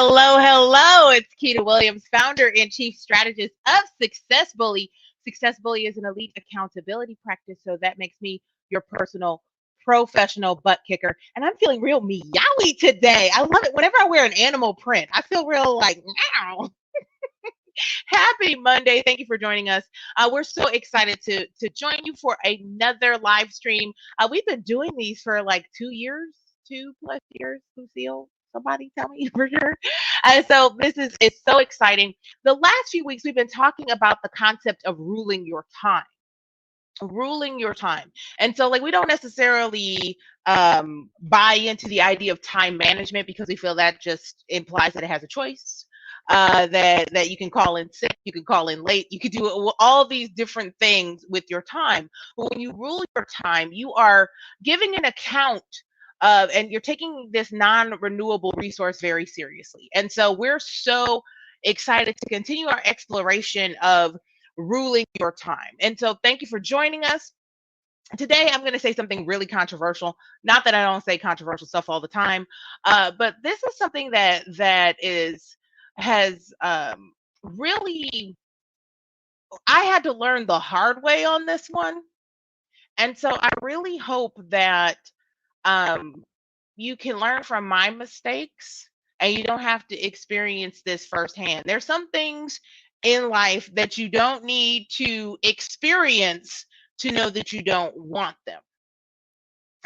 Hello, hello. It's Keita Williams, founder and chief strategist of Success Bully. Success Bully is an elite accountability practice, so that makes me your personal professional butt kicker. And I'm feeling real meowy today. I love it. Whenever I wear an animal print, I feel real like meow. Happy Monday. Thank you for joining us. We're so excited to join you for another live stream. We've been doing these for like 2 years, 2+ years, Lucille. Somebody tell me for sure. And so this is it's so exciting. The last few weeks we've been talking about the concept of ruling your time. And so like we don't necessarily buy into the idea of time management because we feel that just implies that it has a choice. That you can call in sick, you can call in late, you could do all these different things with your time. But when you rule your time, you are giving an account of, and you're taking this non-renewable resource very seriously. And so we're so excited to continue our exploration of ruling your time. And so thank you for joining us. Today, I'm going to say something really controversial. Not that I don't say controversial stuff all the time, but this is something that has really. I had to learn the hard way on this one, and so I really hope that um, you can learn from my mistakes and you don't have to experience this firsthand. There's some things in life that you don't need to experience to know that you don't want them.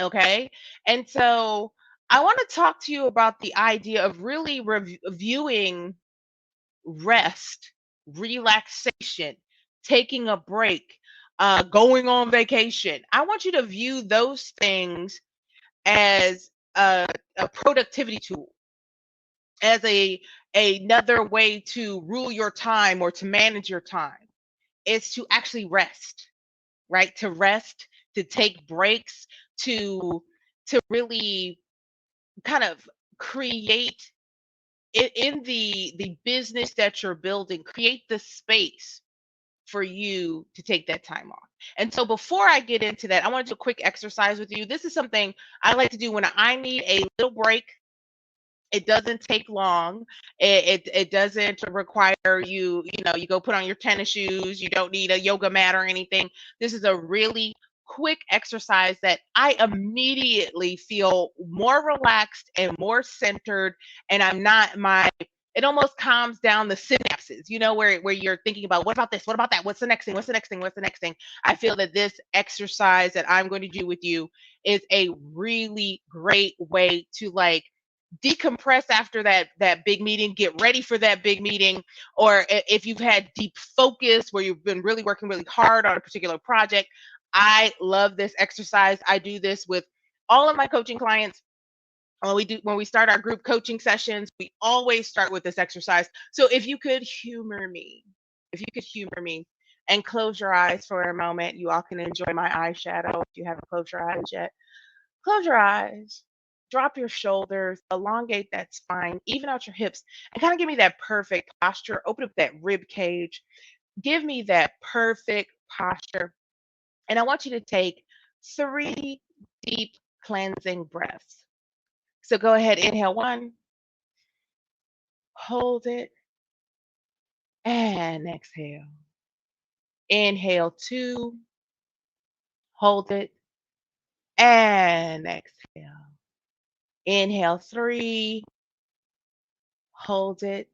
Okay. And so I want to talk to you about the idea of really reviewing rest, relaxation, taking a break, going on vacation. I want you to view those things as a productivity tool, as another way to rule your time or to manage your time. Is to actually rest, right? To rest, to take breaks, to really kind of create in the business that you're building, create the space for you to take that time off. And so before I get into that, I want to do a quick exercise with you. This is something I like to do when I need a little break. It doesn't take long. It doesn't require you, you go put on your tennis shoes. You don't need a yoga mat or anything. This is a really quick exercise that I immediately feel more relaxed and more centered, and I'm not my it almost calms down the synapses, where you're thinking about what about this, what about that, what's the next thing, what's the next thing, what's the next thing. I feel that this exercise that I'm going to do with you is a really great way to like decompress after that big meeting, get ready for that big meeting, or if you've had deep focus where you've been really working really hard on a particular project. I love this exercise. I do this with all of my coaching clients. When we start our group coaching sessions, we always start with this exercise. So if you could humor me and close your eyes for a moment, you all can enjoy my eyeshadow if you haven't closed your eyes yet. Close your eyes, drop your shoulders, elongate that spine, even out your hips, and kind of give me that perfect posture. Open up that rib cage. Give me that perfect posture. And I want you to take 3 deep cleansing breaths. So go ahead, inhale 1, hold it, and exhale. Inhale 2, hold it, and exhale. Inhale 3, hold it,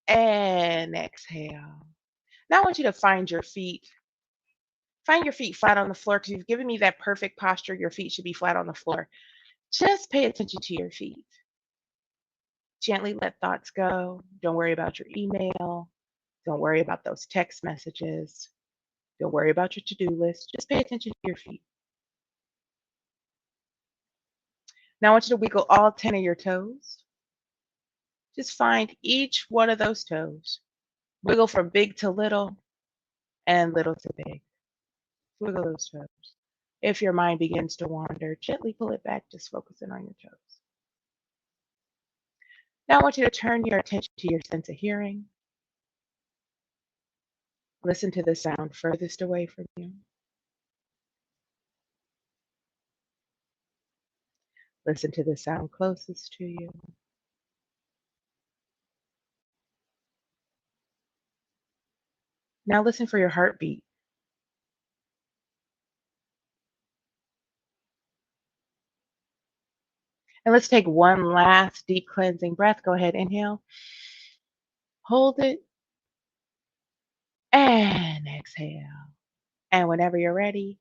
and exhale. Now I want you to find your feet. Find your feet flat on the floor because you've given me that perfect posture. Your feet should be flat on the floor. Just pay attention to your feet. Gently let thoughts go. Don't worry about your email. Don't worry about those text messages. Don't worry about your to-do list. Just pay attention to your feet. Now I want you to wiggle all 10 of your toes. Just find each one of those toes. Wiggle from big to little and little to big. Wiggle those toes. If your mind begins to wander, gently pull it back, just focusing on your toes. Now I want you to turn your attention to your sense of hearing. Listen to the sound furthest away from you. Listen to the sound closest to you. Now listen for your heartbeat. And let's take one last deep cleansing breath. Go ahead, inhale, hold it, and exhale. And whenever you're ready,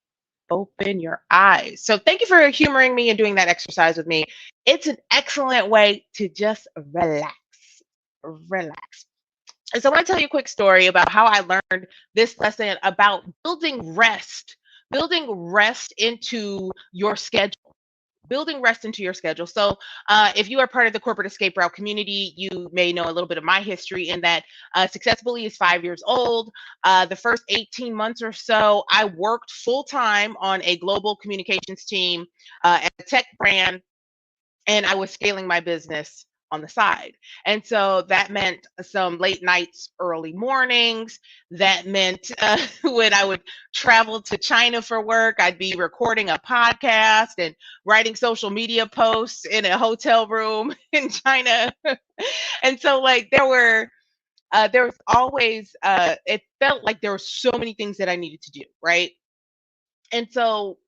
open your eyes. So thank you for humoring me and doing that exercise with me. It's an excellent way to just relax. Relax. And so I want to tell you a quick story about how I learned this lesson about building rest into your schedule. Building rest into your schedule. So, if you are part of the corporate escape route community, you may know a little bit of my history in that Successfully is 5 years old. The first 18 months or so, I worked full time on a global communications team at a tech brand, and I was scaling my business on the side. And so that meant some late nights, early mornings. That meant when I would travel to China for work, I'd be recording a podcast and writing social media posts in a hotel room in China. And so, like, there was always, it felt like there were so many things that I needed to do, right? And so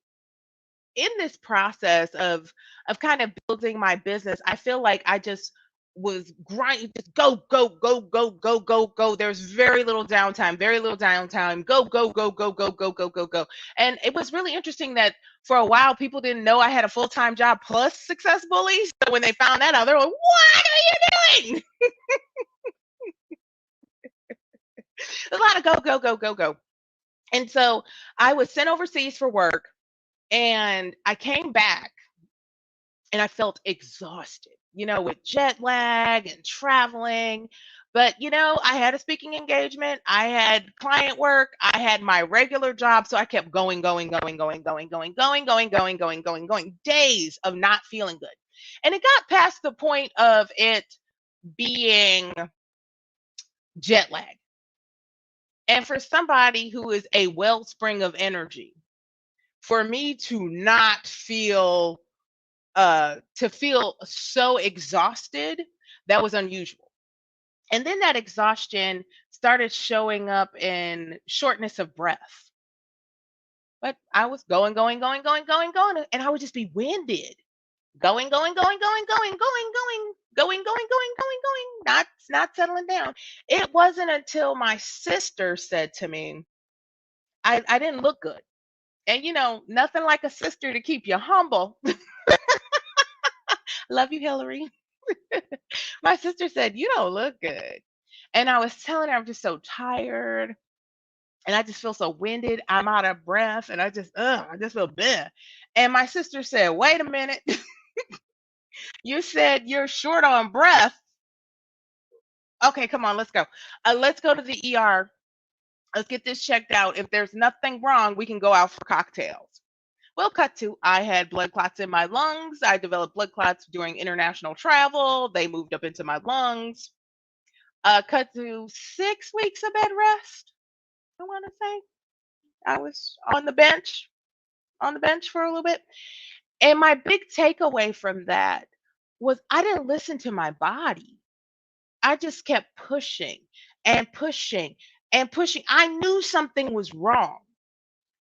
in this process of kind of building my business, I feel like I just was grinding, just go, go, go, go, go, go, go. There's very little downtime, very little downtime. Go, go, go, go, go, go, go, go, go. And it was really interesting that for a while people didn't know I had a full-time job plus Success Bully. So when they found that out, they're like, "What are you doing?" A lot of go, go, go, go, go. And so I was sent overseas for work, and I came back and I felt exhausted, with jet lag and traveling. But, I had a speaking engagement, I had client work, I had my regular job. So I kept going, going, going, going, going, going, going, going, going, going, going, going, days of not feeling good. And it got past the point of it being jet lag. And for somebody who is a wellspring of energy, for me to feel so exhausted, that was unusual. And then that exhaustion started showing up in shortness of breath. But I was going, going, going, going, going, going, and I would just be winded. Going, going, going, going, going, going, going, going, going, going, going, going, not settling down. It wasn't until my sister said to me, I didn't look good. And nothing like a sister to keep you humble. Love you, Hillary. My sister said, "You don't look good." And I was telling her I'm just so tired and I just feel so winded. I'm out of breath and I just feel bad. And my sister said, "Wait a minute. You said you're short on breath. Okay, come on, let's go. Let's go to the ER. Let's get this checked out. If there's nothing wrong, we can go out for cocktails." Well, cut to I had blood clots in my lungs. I developed blood clots during international travel. They moved up into my lungs. Cut to 6 weeks of bed rest. I want to say I was on the bench for a little bit. And my big takeaway from that was I didn't listen to my body. I just kept pushing and pushing and pushing. I knew something was wrong.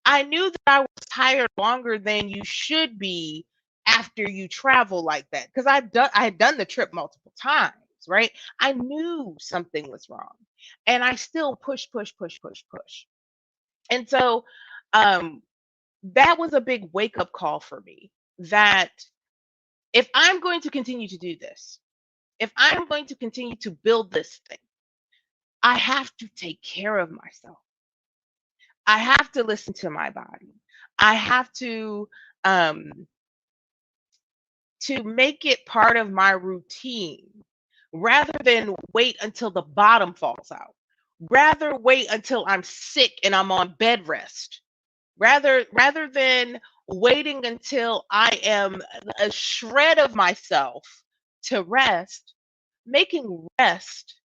I knew that I was tired longer than you should be after you travel like that because I had done the trip multiple times, right? I knew something was wrong, and I still push, push, push, push, push. And so um, that was a big wake up call for me. That if I'm going to continue to do this, if I'm going to continue to build this thing, I have to take care of myself. I have to listen to my body. I have um to make it part of my routine rather than wait until the bottom falls out. Rather wait until I'm sick and I'm on bed rest. Rather than waiting until I am a shred of myself to rest, making rest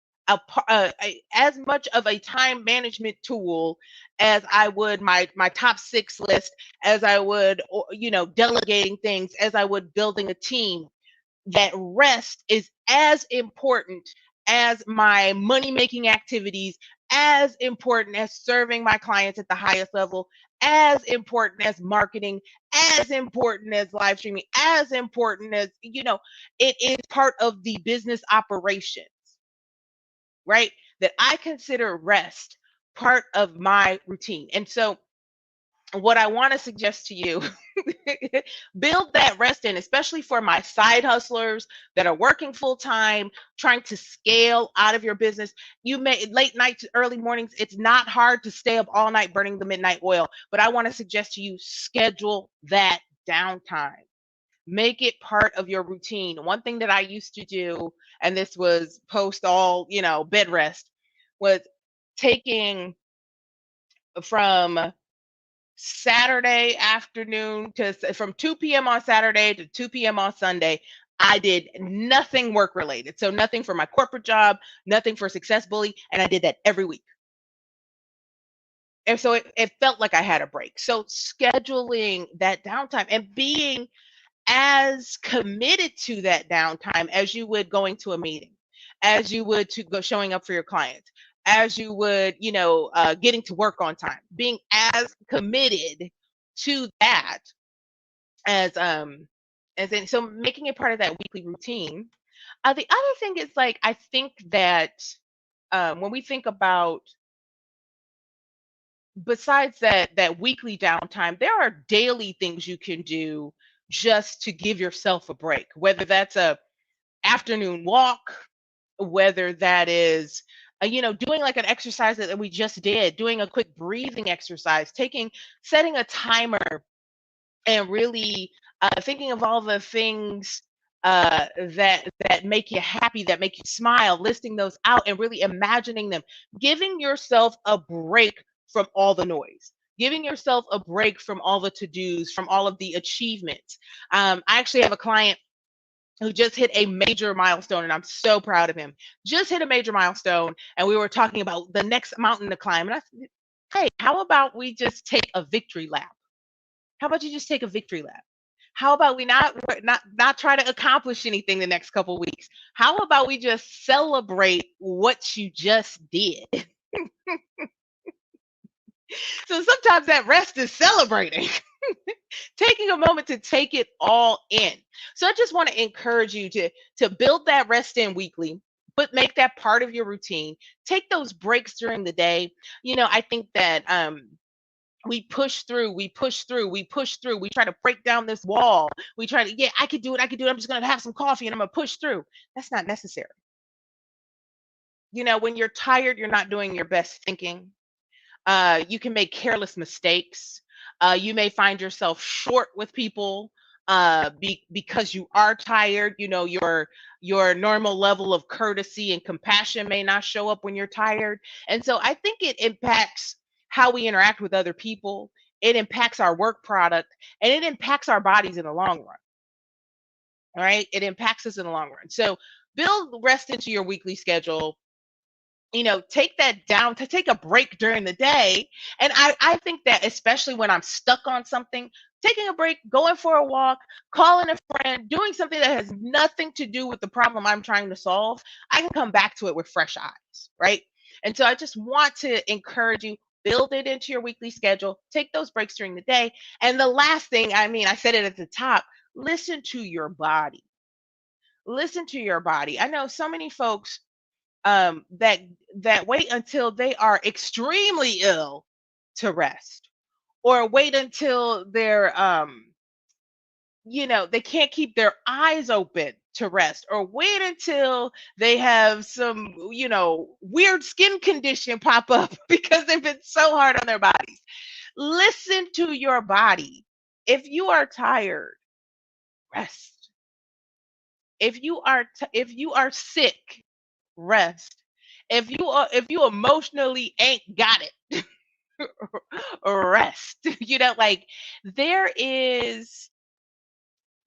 as much of a time management tool as I would my top six list, as I would, delegating things, as I would building a team. That rest is as important as my money making activities, as important as serving my clients at the highest level, as important as marketing, as important as live streaming, as important as, it is part of the business operations, right? That I consider rest part of my routine. And so, what I want to suggest to you, build that rest in, especially for my side hustlers that are working full time, trying to scale out of your business. You may late nights, early mornings, it's not hard to stay up all night burning the midnight oil, but I want to suggest to you, schedule that downtime. Make it part of your routine. One thing that I used to do, and this was post all, bed rest, was taking from Saturday afternoon to from 2 p.m. on Saturday to 2 p.m. on Sunday. I did nothing work related. So nothing for my corporate job, nothing for Success Bully. And I did that every week. And so it felt like I had a break. So scheduling that downtime and being as committed to that downtime as you would going to a meeting, as you would to go showing up for your clients, as you would, getting to work on time, being as committed to that as in, so making it part of that weekly routine. The other thing is, like, I think that when we think about, besides that weekly downtime, there are daily things you can do just to give yourself a break, whether that's a afternoon walk, whether that is, doing like an exercise that we just did, doing a quick breathing exercise, setting a timer, and really thinking of all the things that make you happy, that make you smile, listing those out and really imagining them, giving yourself a break from all the noise. Giving yourself a break from all the to dos, from all of the achievements. I actually have a client who just hit a major milestone, and I'm so proud of him. Just hit a major milestone, and we were talking about the next mountain to climb. And I said, hey, how about we just take a victory lap? How about you just take a victory lap? How about we not try to accomplish anything the next couple weeks? How about we just celebrate what you just did? So sometimes that rest is celebrating. Taking a moment to take it all in. So I just want to encourage you to build that rest in weekly, but make that part of your routine. Take those breaks during the day. I think that we push through, we push through, we push through. We try to break down this wall. We try to, yeah, I could do it, I could do it. I'm just going to have some coffee and I'm going to push through. That's not necessary. When you're tired, you're not doing your best thinking. You can make careless mistakes. You may find yourself short with people because you are tired. Your normal level of courtesy and compassion may not show up when you're tired. And so I think it impacts how we interact with other people. It impacts our work product, and it impacts our bodies in the long run. All right. It impacts us in the long run. So build rest into your weekly schedule. Take that down, to take a break during the day. And I think that, especially when I'm stuck on something, taking a break, going for a walk, calling a friend, doing something that has nothing to do with the problem I'm trying to solve, I can come back to it with fresh eyes, right? And so I just want to encourage you, build it into your weekly schedule, take those breaks during the day. And the last thing, I said it at the top, listen to your body. Listen to your body. I know so many folks that wait until they are extremely ill to rest, or wait until they're they can't keep their eyes open to rest, or wait until they have some weird skin condition pop up because they've been so hard on their bodies. Listen to your body. If you are tired, rest. If you are sick, rest. If you emotionally ain't got it, rest. Like, there is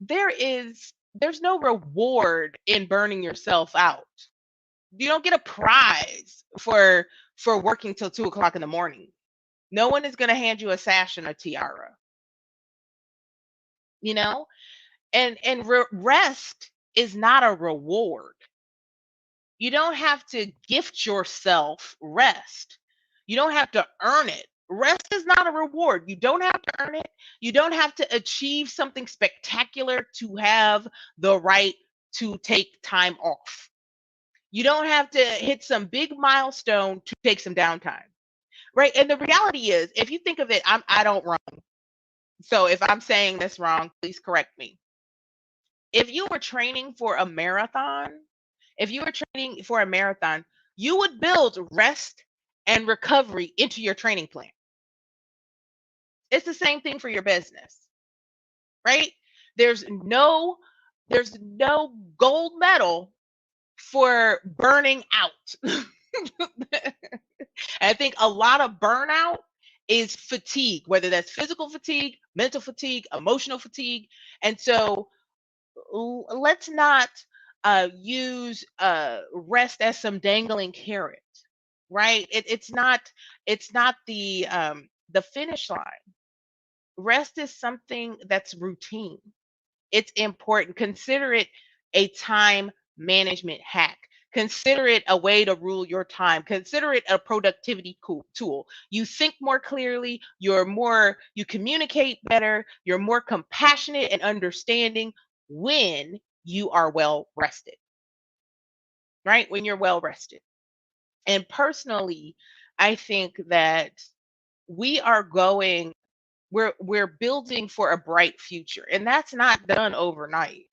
there's no reward in burning yourself out. You don't get a prize for working till 2 o'clock in the morning. No one is going to hand you a sash and a tiara. you know and rest is not a reward. You don't have to gift yourself rest. You don't have to earn it. Rest is not a reward. You don't have to earn it. You don't have to achieve something spectacular to have the right to take time off. You don't have to hit some big milestone to take some downtime. Right? And the reality is, if you think of it, I don't run. So if I'm saying this wrong, please correct me. If you were training for a marathon, if you were training for a marathon, you would build rest and recovery into your training plan. It's the same thing for your business, right? There's no there's no gold medal for burning out. I think a lot of burnout is fatigue, whether that's physical fatigue, mental fatigue, emotional fatigue. And so let's not use rest as some dangling carrot, right? It's not the finish line. Rest is something that's routine. It's important. Consider it a time management hack. Consider it a way to rule your time. Consider it a productivity tool. You think more clearly, you communicate better, you're more compassionate and understanding when you are well rested, right? When you're well rested. And personally, I think that we are going we're building for a bright future, and that's not done overnight.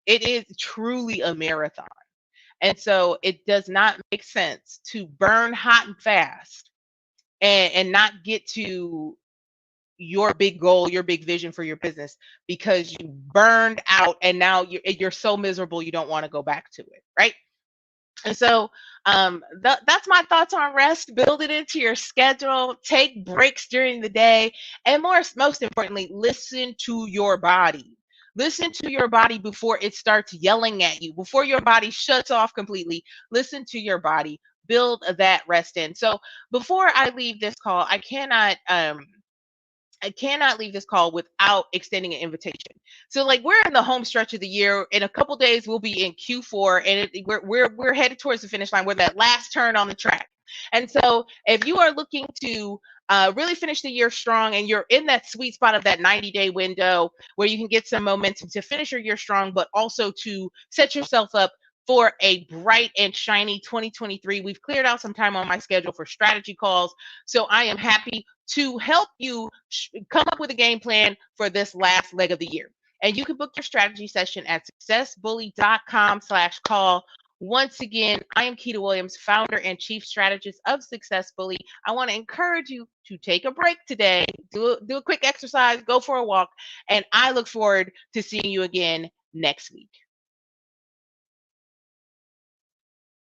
It is truly a marathon. And so it does not make sense to burn hot and fast and not get to your big goal, your big vision for your business because you burned out and now you're so miserable you don't want to go back to it, right? And so that's my thoughts on rest. Build it into your schedule. Take breaks during the day, and most importantly, listen to your body. Listen to your body before it starts yelling at you. Before your body shuts off completely, listen to your body. Build that rest in. So before I leave this call, I cannot leave this call without extending an invitation. So, like, we're in the home stretch of the year. In a couple days, we'll be in Q4, and we're headed towards the finish line. We're that last turn on the track. And so, if you are looking to really finish the year strong, and you're in that sweet spot of that 90-day window where you can get some momentum to finish your year strong, but also to set yourself up for a bright and shiny 2023. We've cleared out some time on my schedule for strategy calls. So I am happy to help you come up with a game plan for this last leg of the year. And you can book your strategy session at successbully.com/call. Once again, I am Keita Williams, founder and chief strategist of Success Bully. I want to encourage you to take a break today, do a quick exercise, go for a walk, and I look forward to seeing you again next week.